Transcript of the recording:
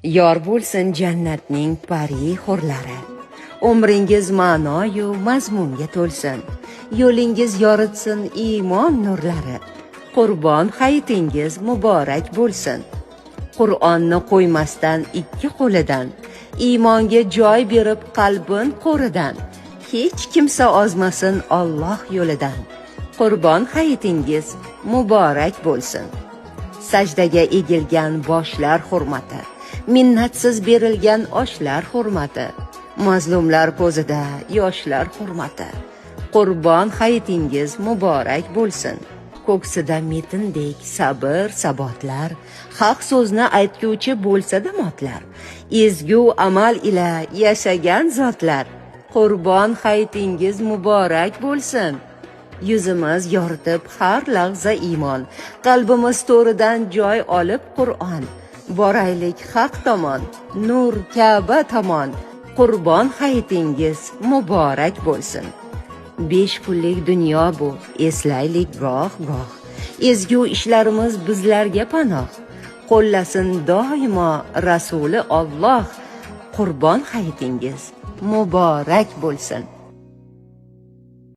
Yor bo'lsin jannatning pari hurlari. Umringiz ma'noyu mazmunga to'lsin. Yo'lingiz yoritsin iymon nurlari. Qurbon hayitingiz muborak bo'lsin. Qur'onni qo'ymasdan ikki qo'lidan, iymonga joy berib qalbin qo'ridan, hech kimsa ozmasin Alloh yo'lidan. Qurbon hayitingiz muborak bo'lsin. Sajdaga egilgan boshlar hurmati, minnatsiz berilgan oshlar hurmati, mazlumlar ko'zida yoshlar hurmati. Qurbon hayitingiz muborak bo'lsin. Ko'ksida metindek sabr sabotlar, haq so'zni aytguvchi bo'lsa-da motlar, ezgu amal ila yashagan zotlar. Qurbon hayitingiz muborak bo'lsin. Yuzimiz yoritib har lahza iymon, qalbimiz to'ridan joy olib Qur'on. Boraylik haq tomon, nur Ka'ba tomon. Qurbon hayitingiz muborak bo'lsin. 5 kunlik dunyo bu, eslaylik goh-goh. Ezgu ishlarimiz bizlarga panoh. Qo'llasin doimo Rasuli Alloh. Qurbon hayitingiz muborak bo'lsin.